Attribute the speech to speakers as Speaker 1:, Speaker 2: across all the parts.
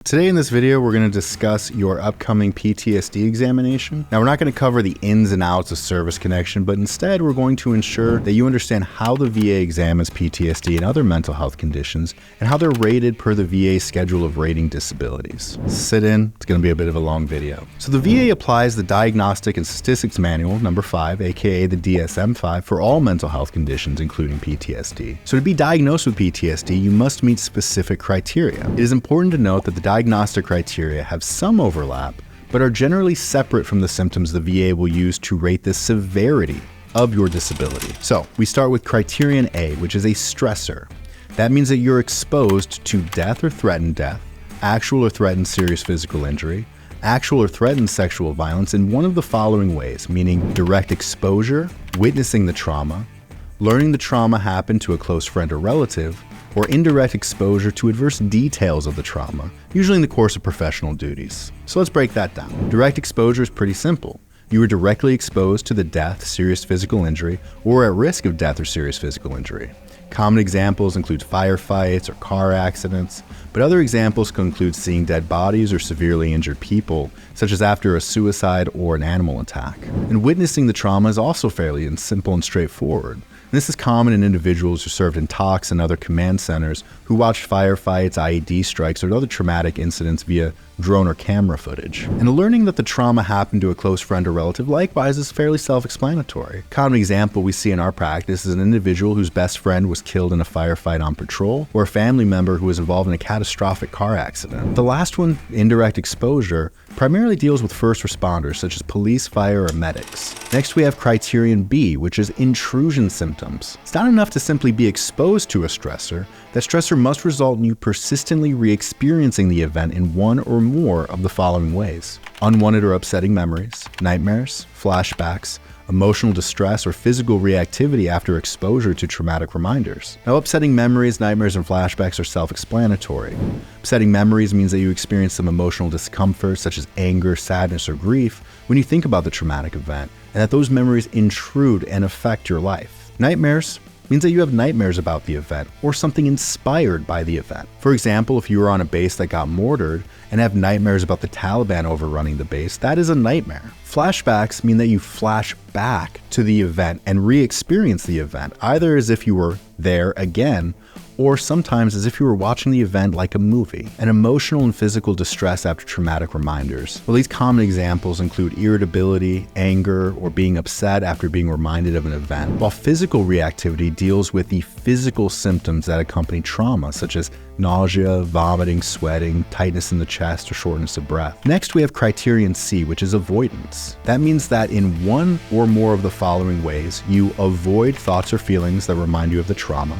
Speaker 1: Today in this video, we're going to discuss your upcoming PTSD examination. Now, we're not going to cover the ins and outs of service connection, but instead we're going to ensure that you understand how the VA examines PTSD and other mental health conditions and how they're rated per the VA schedule of rating disabilities. Sit in, it's going to be a bit of a long video. So the VA applies the Diagnostic and Statistics Manual, number 5, aka the DSM-5, for all mental health conditions, including PTSD. So to be diagnosed with PTSD, you must meet specific criteria. It is important to note that the diagnostic criteria have some overlap, but are generally separate from the symptoms the VA will use to rate the severity of your disability. So we start with Criterion A, which is a stressor. That means that you're exposed to death or threatened death, actual or threatened serious physical injury, actual or threatened sexual violence in one of the following ways, meaning direct exposure, witnessing the trauma, learning the trauma happened to a close friend or relative, or indirect exposure to adverse details of the trauma, usually in the course of professional duties. So let's break that down. Direct exposure is pretty simple. You were directly exposed to the death, serious physical injury, or at risk of death or serious physical injury. Common examples include firefights or car accidents, but other examples can include seeing dead bodies or severely injured people, such as after a suicide or an animal attack. And witnessing the trauma is also fairly simple and straightforward. This is common in individuals who served in TOCs and other command centers who watched firefights, IED strikes, or other traumatic incidents via drone or camera footage. And learning that the trauma happened to a close friend or relative likewise is fairly self-explanatory. A common example we see in our practice is an individual whose best friend was killed in a firefight on patrol, or a family member who was involved in a catastrophic car accident. The last one, indirect exposure, primarily deals with first responders such as police, fire, or medics. Next we have Criterion B, which is intrusion symptoms. It's not enough to simply be exposed to a stressor. That stressor must result in you persistently re-experiencing the event in one or more of the following ways: unwanted or upsetting memories, nightmares, flashbacks, emotional distress, or physical reactivity after exposure to traumatic reminders. Now, upsetting memories, nightmares, and flashbacks are self-explanatory. Upsetting memories means that you experience some emotional discomfort, such as anger, sadness, or grief, when you think about the traumatic event, and that those memories intrude and affect your life. Nightmares means that you have nightmares about the event or something inspired by the event. For example, if you were on a base that got mortared and have nightmares about the Taliban overrunning the base, that is a nightmare. Flashbacks mean that you flash back to the event and re-experience the event, either as if you were there again, or sometimes as if you were watching the event like a movie. And emotional and physical distress after traumatic reminders. Well, these common examples include irritability, anger, or being upset after being reminded of an event, while physical reactivity deals with the physical symptoms that accompany trauma, such as nausea, vomiting, sweating, tightness in the chest, or shortness of breath. Next, we have Criterion C, which is avoidance. That means that in one or more of the following ways, you avoid thoughts or feelings that remind you of the trauma.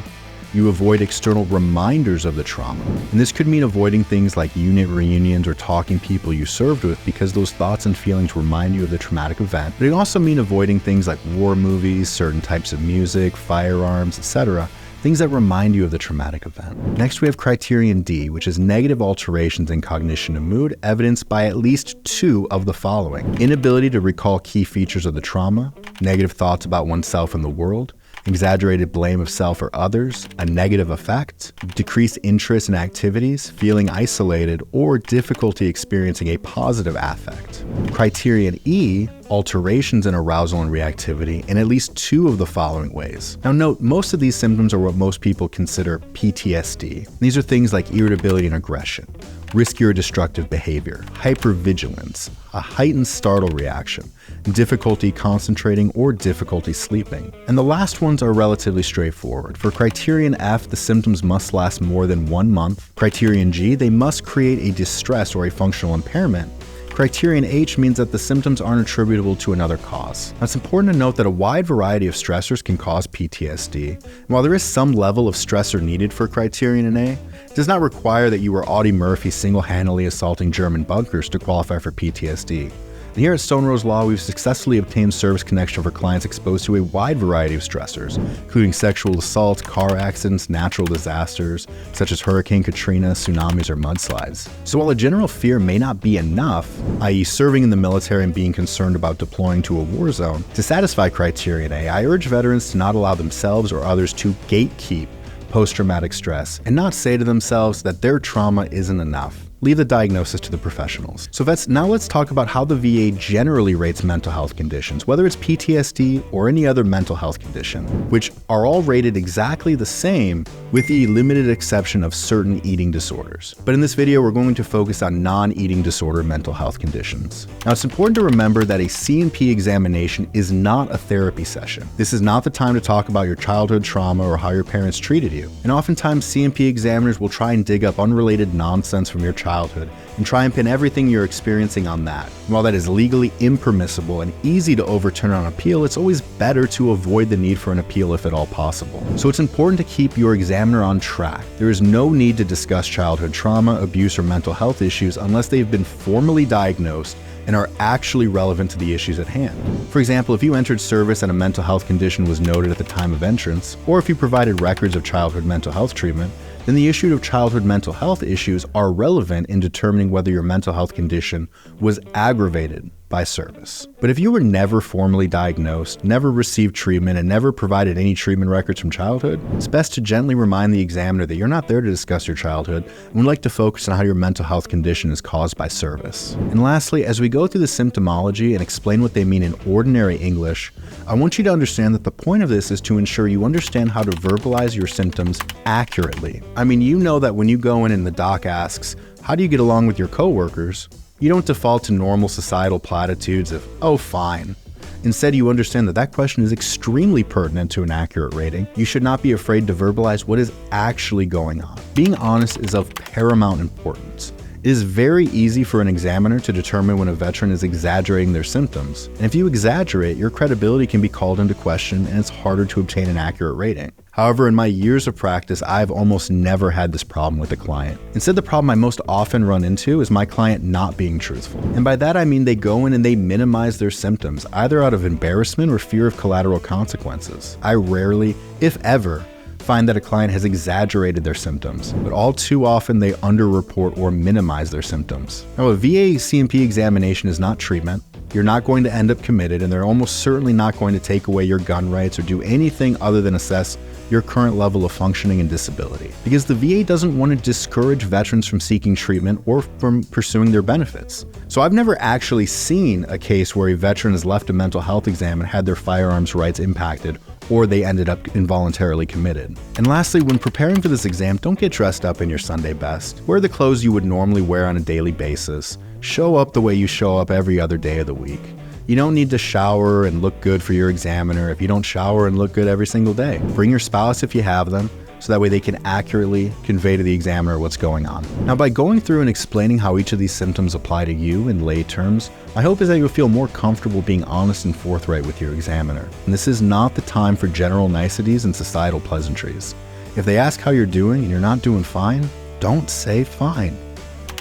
Speaker 1: You avoid external reminders of the trauma. And this could mean avoiding things like unit reunions or talking people you served with because those thoughts and feelings remind you of the traumatic event. But it can also mean avoiding things like war movies, certain types of music, firearms, etc., things that remind you of the traumatic event. Next, we have Criterion D, which is negative alterations in cognition and mood, evidenced by at least 2 of the following: inability to recall key features of the trauma, negative thoughts about oneself and the world, exaggerated blame of self or others, a negative effect, decreased interest in activities, feeling isolated, or difficulty experiencing a positive affect. Criterion E, alterations in arousal and reactivity in at least 2 of the following ways. Now note, most of these symptoms are what most people consider PTSD. These are things like irritability and aggression, risky or destructive behavior, hypervigilance, a heightened startle reaction, difficulty concentrating, or difficulty sleeping. And the last ones are relatively straightforward. For Criterion F, the symptoms must last more than 1 month. Criterion G, they must create a distress or a functional impairment. Criterion H means that the symptoms aren't attributable to another cause. Now, it's important to note that a wide variety of stressors can cause PTSD. And while there is some level of stressor needed for Criterion A, it does not require that you were Audie Murphy single-handedly assaulting German bunkers to qualify for PTSD. And here at Stone Rose Law, we've successfully obtained service connection for clients exposed to a wide variety of stressors, including sexual assault, car accidents, natural disasters, such as Hurricane Katrina, tsunamis, or mudslides. So while a general fear may not be enough, i.e. serving in the military and being concerned about deploying to a war zone, to satisfy Criterion A, I urge veterans to not allow themselves or others to gatekeep post-traumatic stress and not say to themselves that their trauma isn't enough. leave the diagnosis to the professionals. So vets, now let's talk about how the VA generally rates mental health conditions, whether it's PTSD or any other mental health condition, which are all rated exactly the same with the limited exception of certain eating disorders. But in this video, we're going to focus on non-eating disorder mental health conditions. Now, it's important to remember that a C&P examination is not a therapy session. This is not the time to talk about your childhood trauma or how your parents treated you. And oftentimes, C&P examiners will try and dig up unrelated nonsense from your childhood and try and pin everything you're experiencing on that. And while that is legally impermissible and easy to overturn on appeal, it's always better to avoid the need for an appeal if at all possible. So it's important to keep your examiner on track. There is no need to discuss childhood trauma, abuse, or mental health issues unless they've been formally diagnosed and are actually relevant to the issues at hand. For example, if you entered service and a mental health condition was noted at the time of entrance, or if you provided records of childhood mental health treatment, then the issue of childhood mental health issues are relevant in determining whether your mental health condition was aggravated by service. But if you were never formally diagnosed, never received treatment, and never provided any treatment records from childhood, it's best to gently remind the examiner that you're not there to discuss your childhood and would like to focus on how your mental health condition is caused by service. And lastly, as we go through the symptomology and explain what they mean in ordinary English, I want you to understand that the point of this is to ensure you understand how to verbalize your symptoms accurately. I mean, you know that when you go in and the doc asks, how do you get along with your coworkers? You don't default to normal societal platitudes of, oh, fine. Instead, you understand that that question is extremely pertinent to an accurate rating. You should not be afraid to verbalize what is actually going on. Being honest is of paramount importance. It is very easy for an examiner to determine when a veteran is exaggerating their symptoms. And if you exaggerate, your credibility can be called into question and it's harder to obtain an accurate rating. However, in my years of practice, I've almost never had this problem with a client. Instead, the problem I most often run into is my client not being truthful. And by that, I mean they go in and they minimize their symptoms, either out of embarrassment or fear of collateral consequences. I rarely, if ever, find that a client has exaggerated their symptoms, but all too often they underreport or minimize their symptoms. Now, a VA C&P examination is not treatment. You're not going to end up committed, and they're almost certainly not going to take away your gun rights or do anything other than assess your current level of functioning and disability. Because the VA doesn't want to discourage veterans from seeking treatment or from pursuing their benefits. So I've never actually seen a case where a veteran has left a mental health exam and had their firearms rights impacted, or they ended up involuntarily committed. And lastly, when preparing for this exam, don't get dressed up in your Sunday best. Wear the clothes you would normally wear on a daily basis. Show up the way you show up every other day of the week. You don't need to shower and look good for your examiner if you don't shower and look good every single day. Bring your spouse if you have them, so that way they can accurately convey to the examiner what's going on. Now, by going through and explaining how each of these symptoms apply to you in lay terms, my hope is that you'll feel more comfortable being honest and forthright with your examiner. And this is not the time for general niceties and societal pleasantries. If they ask how you're doing and you're not doing fine, don't say fine.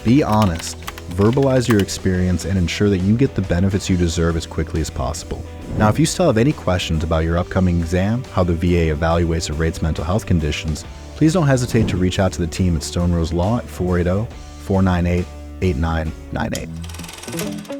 Speaker 1: Be honest. Verbalize your experience and ensure that you get the benefits you deserve as quickly as possible. Now, if you still have any questions about your upcoming exam, how the VA evaluates or rates mental health conditions, please don't hesitate to reach out to the team at Stone Rose Law at 480-498-8998.